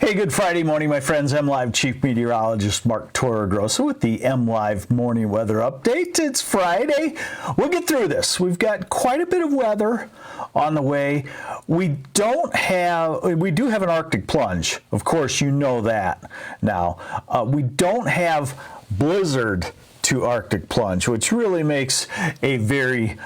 Hey, good Friday morning, my friends. MLive Chief Meteorologist Mark Torregrossa with the MLive Morning Weather Update. It's Friday. We'll get through this. We've got quite a bit of weather on the way. We do have an Arctic plunge. Of course, you know that now. We don't have blizzard to Arctic plunge, which really makes a very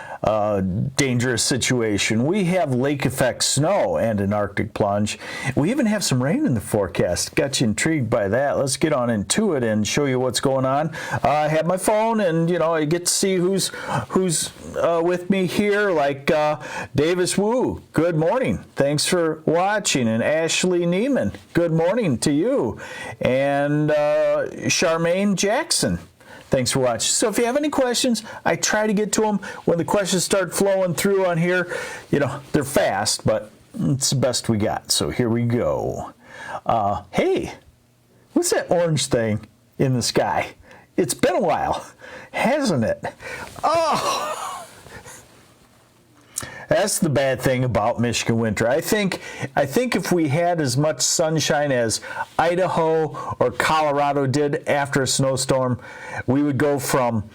dangerous situation. We have lake effect snow and an Arctic plunge. We even have some rain in the forecast. Got you intrigued by that. Let's get on into it and show you what's going on. I have my phone, and I get to see who's with me here, like Davis Wu. Good morning. Thanks for watching. And Ashley Neiman. Good morning to you. And Charmaine Jackson. Thanks for watching. So if you have any questions, I try to get to them. When the questions start flowing through on here, they're fast, but it's the best we got. So here we go. Hey, what's that orange thing in the sky? It's been a while, hasn't it? Oh! That's the bad thing about Michigan winter. I think if we had as much sunshine as Idaho or Colorado did after a snowstorm, we would go from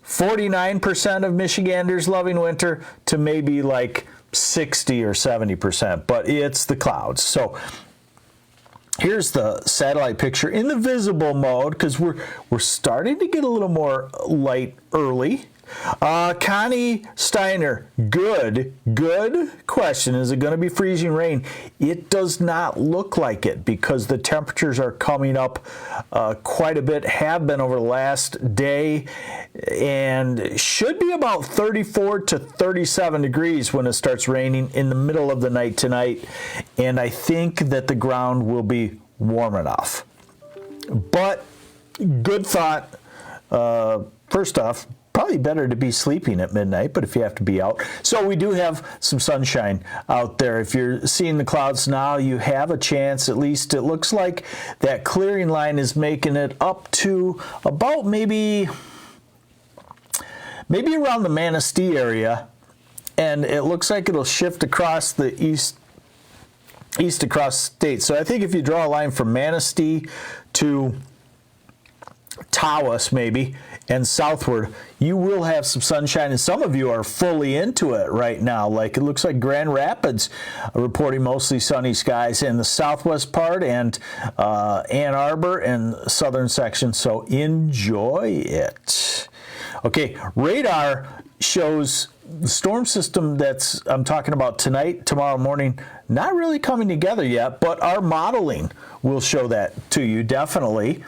49% of Michiganders loving winter to maybe like 60 or 70%, but it's the clouds. So here's the satellite picture in the visible mode, because we're starting to get a little more light early. Connie Steiner, good question. Is it going to be freezing rain? It does not look like it, because the temperatures are coming up quite a bit, have been over the last day, and should be about 34 to 37 degrees when it starts raining in the middle of the night tonight, and I think that the ground will be warm enough. But good thought. First off, probably better to be sleeping at midnight, but if you have to be out. So we do have some sunshine out there. If you're seeing the clouds now, you have a chance. At least it looks like that clearing line is making it up to about maybe around the Manistee area, and it looks like it'll shift across the east across the state. So I think if you draw a line from Manistee to Tawas maybe and southward, you will have some sunshine, and some of you are fully into it right now. Like, it looks like Grand Rapids reporting mostly sunny skies in the southwest part, and Ann Arbor and southern section, so enjoy it. Okay, radar shows the storm system that's I'm talking about tonight, tomorrow morning, not really coming together yet, but our modeling will show that to you definitely.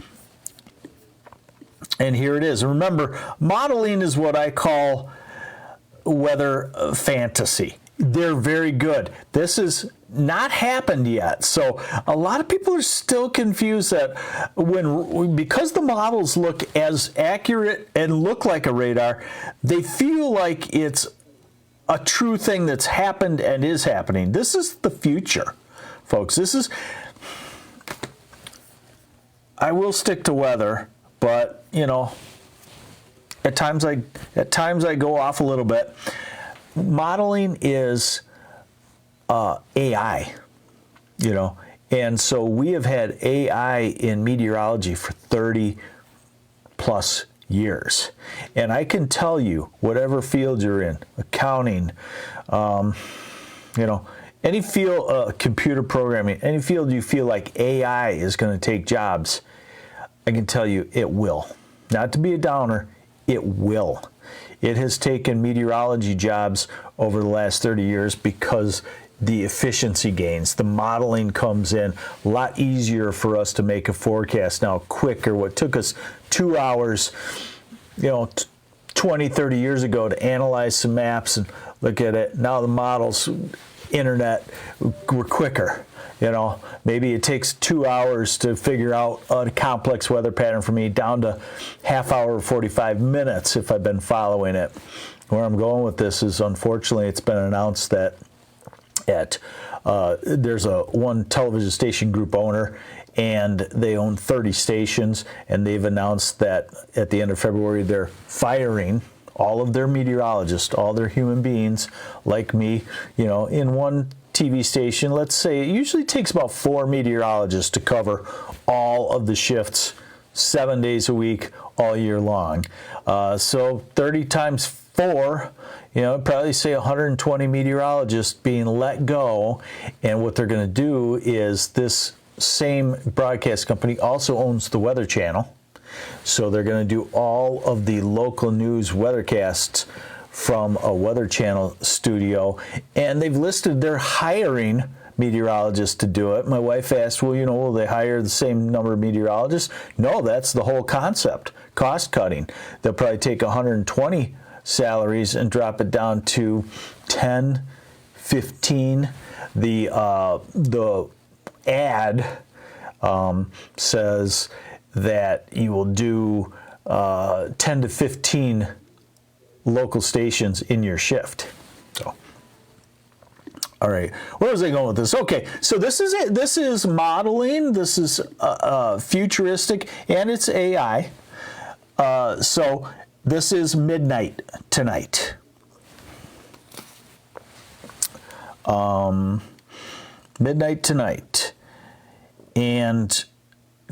And here it is. Remember, modeling is what I call weather fantasy. They're very good. This has not happened yet. So a lot of people are still confused that because the models look as accurate and look like a radar, they feel like it's a true thing that's happened and is happening. This is the future, folks. I will stick to weather, but at times I go off a little bit. Modeling is AI, and so we have had AI in meteorology for 30 plus years, and I can tell you, whatever field you're in, accounting, any field, computer programming, any field you feel like AI is going to take jobs, I can tell you it will. Not to be a downer, it will. It has taken meteorology jobs over the last 30 years because the efficiency gains, the modeling comes in a lot easier for us to make a forecast now, quicker. What took us 2 hours, 20, 30 years ago to analyze some maps and look at it, now the models, internet, were quicker. Maybe it takes 2 hours to figure out a complex weather pattern for me, down to half hour or 45 minutes if I've been following it. Where I'm going with this is, unfortunately, it's been announced that there's one television station group owner, and they own 30 stations, and they've announced that at the end of February they're firing all of their meteorologists, all their human beings like me, in one TV station, let's say it usually takes about 4 meteorologists to cover all of the shifts 7 days a week, all year long. So 30 times 4, probably say 120 meteorologists being let go. And what they're going to do is this same broadcast company also owns the Weather Channel. So they're going to do all of the local news weathercasts from a Weather Channel studio. And they've listed they're hiring meteorologists to do it. My wife asked, well, will they hire the same number of meteorologists? No, that's the whole concept, cost cutting. They'll probably take 120 salaries and drop it down to 10, 15. The ad says that you will do 10 to 15 local stations in your shift. So, all right, where was I going with this? Okay, so this is it. This is modeling. This is futuristic, and it's AI. So this is midnight tonight. Midnight tonight, and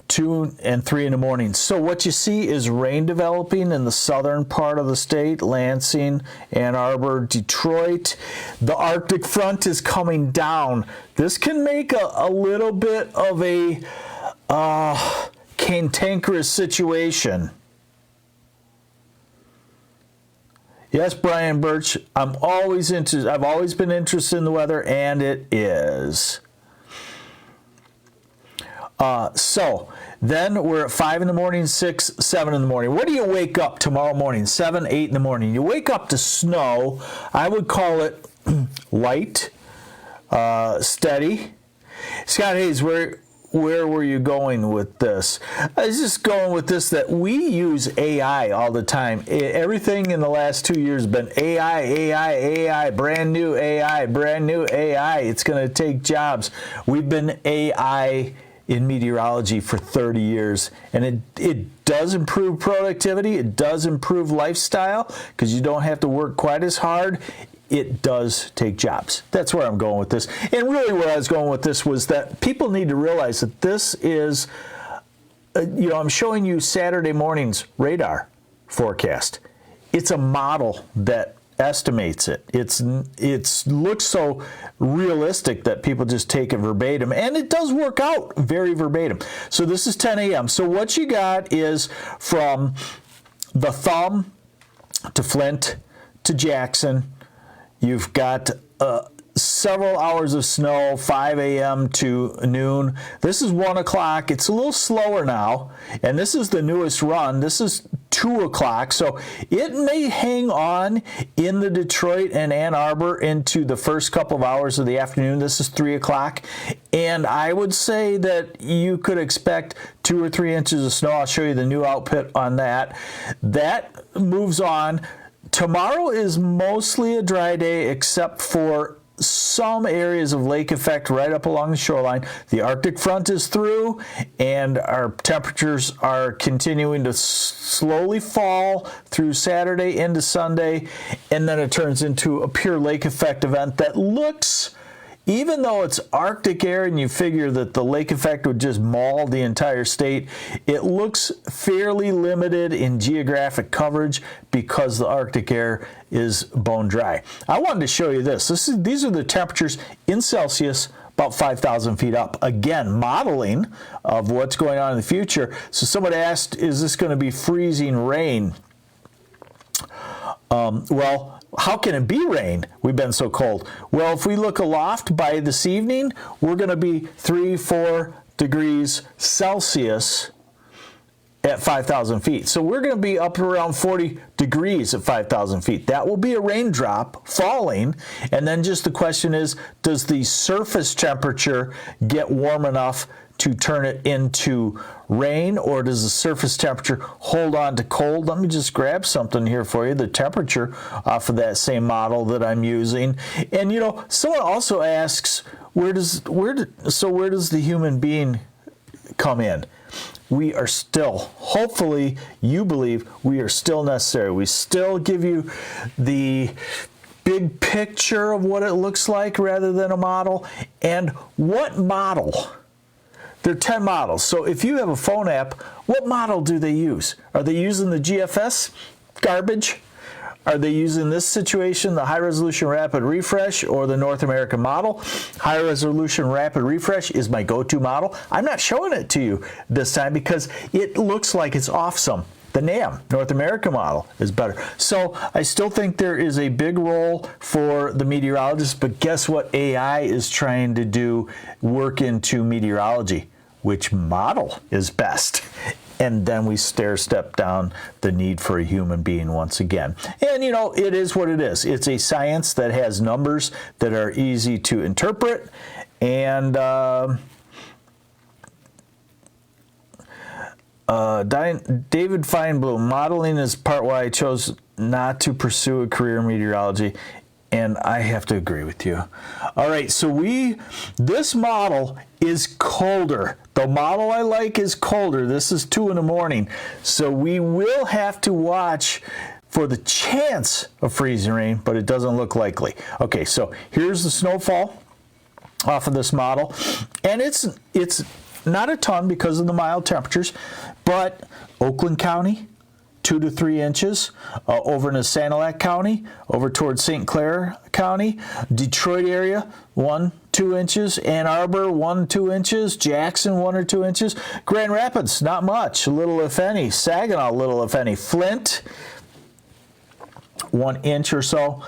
2 and 3 in the morning. So what you see is rain developing in the southern part of the state, Lansing, Ann Arbor, Detroit. The Arctic front is coming down. This can make a little bit of a cantankerous situation. Yes, Brian Birch, I've always been interested in the weather, and it is. So then we're at 5 in the morning, 6, 7 in the morning. What do you wake up tomorrow morning? 7, 8 in the morning. You wake up to snow. I would call it light, steady. Scott Hayes, where were you going with this? I was just going with this that we use AI all the time. Everything in the last 2 years has been AI, brand new AI. It's going to take jobs. We've been AI in meteorology for 30 years, and it does improve productivity. It does improve lifestyle because you don't have to work quite as hard. It does take jobs. That's where I'm going with this. And really where I was going with this was that people need to realize that this is, I'm showing you Saturday morning's radar forecast. It's a model that estimates it. It looks so realistic that people just take it verbatim, and it does work out very verbatim. So this is 10 a.m. So what you got is from the Thumb to Flint to Jackson, you've got several hours of snow, 5 a.m. to noon. This is 1 o'clock. It's a little slower now, and this is the newest run. This is 2 o'clock, so it may hang on in the Detroit and Ann Arbor into the first couple of hours of the afternoon. This is 3 o'clock, and I would say that you could expect 2 or 3 inches of snow. I'll show you the new output on that. That moves on. Tomorrow is mostly a dry day except for some areas of lake effect right up along the shoreline. The Arctic front is through, and our temperatures are continuing to slowly fall through Saturday into Sunday, and then it turns into a pure lake effect event that looks, even though it's Arctic air and you figure that the lake effect would just maul the entire state, it looks fairly limited in geographic coverage because the Arctic air is bone dry. I wanted to show you this. These are the temperatures in Celsius about 5,000 feet up. Again, modeling of what's going on in the future. So someone asked, is this going to be freezing rain? Well, how can it be rain? We've been so cold. Well, if we look aloft by this evening, we're going to be 3-4 degrees Celsius at 5,000 feet. So we're going to be up around 40 degrees at 5,000 feet. That will be a raindrop falling. And then just the question is, does the surface temperature get warm enough to turn it into rain, or does the surface temperature hold on to cold? Let me just grab something here for you, the temperature off of that same model that I'm using. And someone also asks, where does the human being come in? We are still, hopefully you believe we are still necessary. We still give you the big picture of what it looks like rather than a model. And what model? There are 10 models. So if you have a phone app, what model do they use? Are they using the GFS garbage? Are they using this situation, the high resolution rapid refresh or the North American model? High resolution rapid refresh is my go-to model. I'm not showing it to you this time because it looks like it's off some. The NAM, North American model, is better. So I still think there is a big role for the meteorologist, but guess what AI is trying to do? Work into meteorology. Which model is best? And then we step down the need for a human being once again. And, you know, it is what it is. It's a science that has numbers that are easy to interpret. And David Feinblum, modeling is part why I chose not to pursue a career in meteorology. And I have to agree with you. All right, so this model is colder. The model I like is colder. This is 2 in the morning. So we will have to watch for the chance of freezing rain, but it doesn't look likely. Okay, so here's the snowfall off of this model. And it's not a ton because of the mild temperatures, but Oakland County, 2 to 3 inches, over in Sanilac County, over towards St. Clair County, Detroit area, 1-2 inches, Ann Arbor, 1-2 inches, Jackson, 1 or 2 inches, Grand Rapids, not much, little if any, Saginaw, little if any, Flint, 1 inch or so.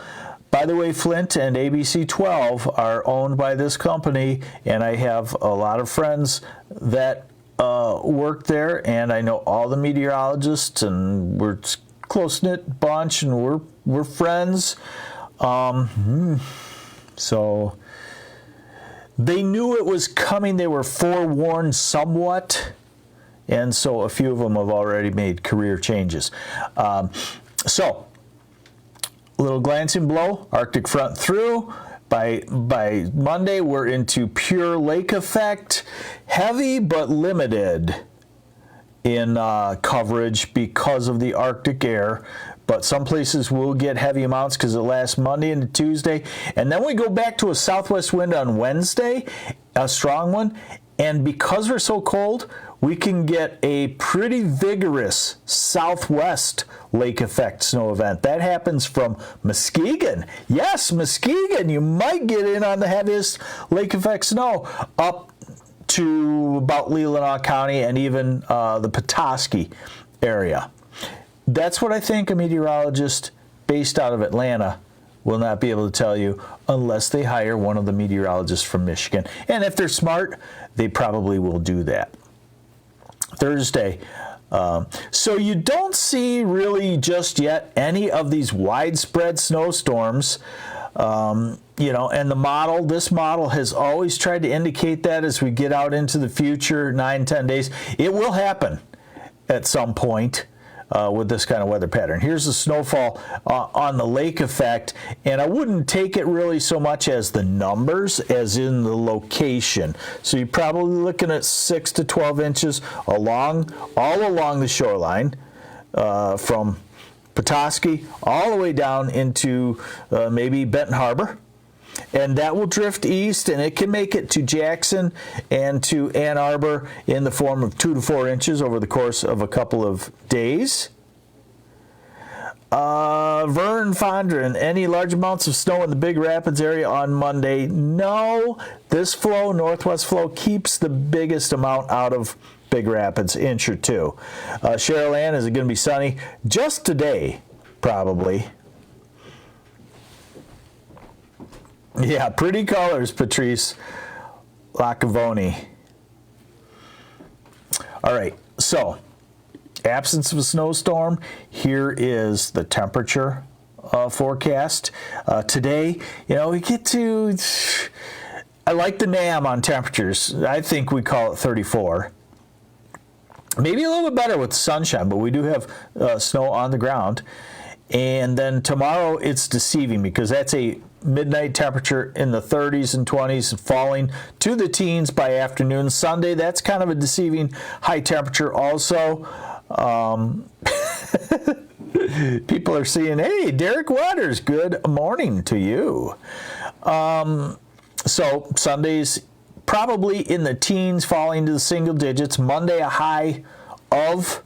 By the way, Flint and ABC 12 are owned by this company, and I have a lot of friends that work there, and I know all the meteorologists, and we're a close-knit bunch, and we're friends. So they knew it was coming. They were forewarned somewhat, and so a few of them have already made career changes. So a little glancing blow, Arctic front through. By Monday, we're into pure lake effect, heavy but limited in coverage because of the Arctic air. But some places will get heavy amounts because it lasts Monday into Tuesday. And then we go back to a southwest wind on Wednesday, a strong one. And because we're so cold, we can get a pretty vigorous southwest lake effect snow event. That happens from Muskegon. Yes, Muskegon. You might get in on the heaviest lake effect snow up to about Leelanau County and even the Petoskey area. That's what I think a meteorologist based out of Atlanta will not be able to tell you unless they hire one of the meteorologists from Michigan. And if they're smart, they probably will do that. Thursday. So you don't see really just yet any of these widespread snowstorms. You know, and this model has always tried to indicate that as we get out into the future, 9-10 days. It will happen at some point. With this kind of weather pattern. Here's the snowfall on the lake effect, and I wouldn't take it really so much as the numbers as in the location. So you're probably looking at 6 to 12 inches all along the shoreline from Petoskey all the way down into maybe Benton Harbor. And that will drift east, and it can make it to Jackson and to Ann Arbor in the form of 2 to 4 inches over the course of a couple of days. Vern Fondren, any large amounts of snow in the Big Rapids area on Monday? No. This flow, northwest flow, keeps the biggest amount out of Big Rapids, inch or two. Cheryl Ann, is it going to be sunny? Just today, probably. Yeah, pretty colors, Patrice Lacavoni. All right, so absence of a snowstorm. Here is the temperature forecast. Today, you know, we get to, I like the NAM on temperatures. I think we call it 34. Maybe a little bit better with sunshine, but we do have snow on the ground. And then tomorrow it's deceiving because that's a midnight temperature in the 30s and 20s, falling to the teens by afternoon. Sunday, that's kind of a deceiving high temperature also. People are seeing, hey, Derek Waters, good morning to you. So Sunday's probably in the teens, falling to the single digits. Monday, a high of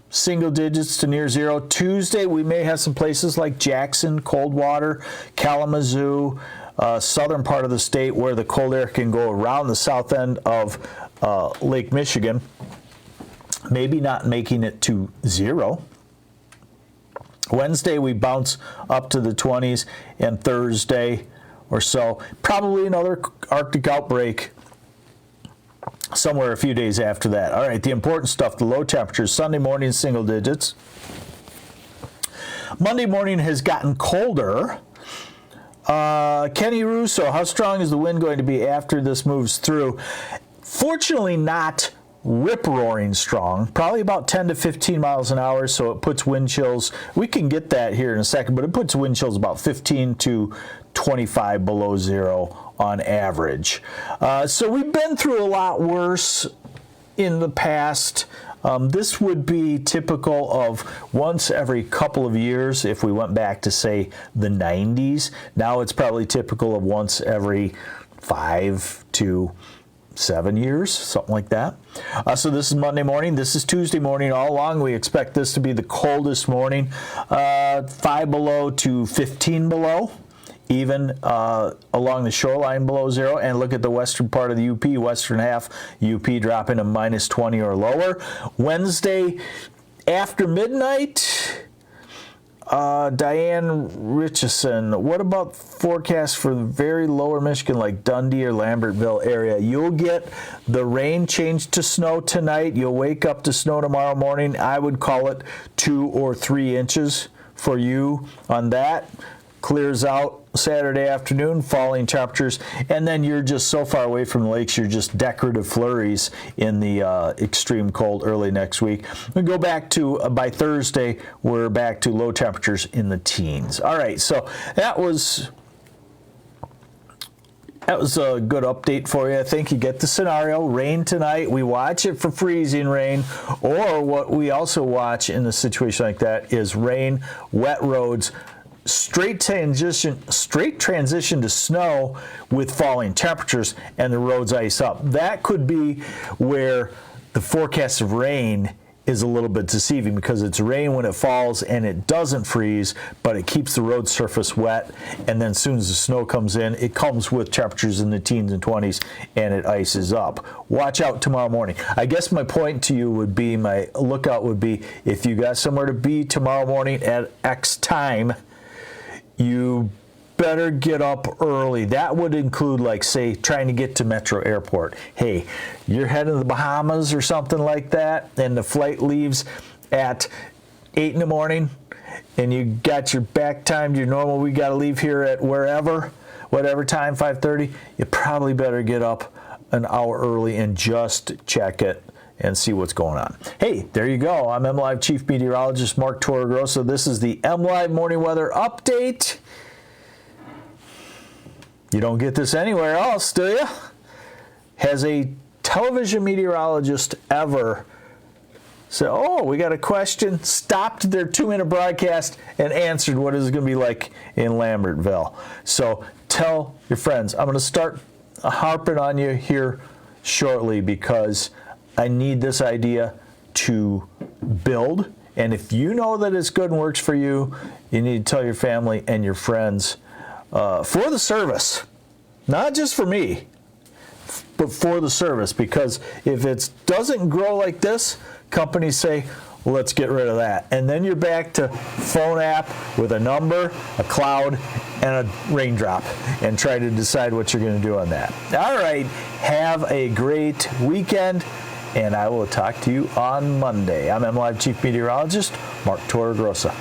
single digits to near zero. Tuesday, we may have some places like Jackson, Coldwater, Kalamazoo, southern part of the state where the cold air can go around the south end of Lake Michigan. Maybe not making it to zero. Wednesday, we bounce up to the 20s, and Thursday or so, probably another Arctic outbreak somewhere a few days after that. All right, the important stuff, the low temperatures, Sunday morning, single digits. Monday morning has gotten colder. Kenny Russo, how strong is the wind going to be after this moves through? Fortunately, not rip-roaring strong, probably about 10 to 15 miles an hour, so it puts wind chills. We can get that here in a second, but it puts wind chills about 15 to 25 below zero on average. So we've been through a lot worse in the past. This would be typical of once every couple of years if we went back to, say, the 90s. Now it's probably typical of once every 5 to 7 years, something like that. So this is Monday morning. This is Tuesday morning. All along, we expect this to be the coldest morning, 5 below to 15 below, even along the shoreline below zero. And look at the western part of the UP, western half, UP dropping to minus 20 or lower. Wednesday after midnight, Diane Richardson, what about forecast for the very lower Michigan like Dundee or Lambertville area? You'll get the rain changed to snow tonight. You'll wake up to snow tomorrow morning. I would call it 2 or 3 inches for you on that. Clears out Saturday afternoon, falling temperatures, and then you're just so far away from the lakes, you're just decorative flurries in the extreme cold early next week. We go back to, by Thursday, we're back to low temperatures in the teens. All right, so that was a good update for you. I think you get the scenario. Rain tonight. We watch it for freezing rain, or what we also watch in a situation like that is rain, wet roads, straight transition to snow with falling temperatures, and the roads ice up. That could be where the forecast of rain is a little bit deceiving, because it's rain when it falls and it doesn't freeze, but it keeps the road surface wet, and then as soon as the snow comes in, it comes with temperatures in the teens and 20s and it ices up. Watch out tomorrow morning. I guess my point to you would be, my lookout would be, if you got somewhere to be tomorrow morning at X time, you better get up early. That would include, like, say, trying to get to Metro Airport. Hey, you're heading to the Bahamas or something like that, and the flight leaves at 8 in the morning, and you got your back time, your normal, we got to leave here at whatever time, 5:30, you probably better get up an hour early and just check it and see what's going on. Hey, there you go. I'm MLive Chief Meteorologist Mark Torregrossa. This is the MLive Morning Weather Update. You don't get this anywhere else, do you? Has a television meteorologist ever said, oh, we got a question, stopped their 2-minute broadcast and answered what is it going to be like in Lambertville? So tell your friends. I'm going to start harping on you here shortly, because I need this idea to build. And if you know that it's good and works for you, you need to tell your family and your friends for the service. Not just for me, but for the service. Because if it doesn't grow like this, companies say, well, let's get rid of that. And then you're back to phone app with a number, a cloud, and a raindrop, and try to decide what you're going to do on that. All right, have a great weekend, and I will talk to you on Monday. I'm MLive Chief Meteorologist Mark Torregrossa.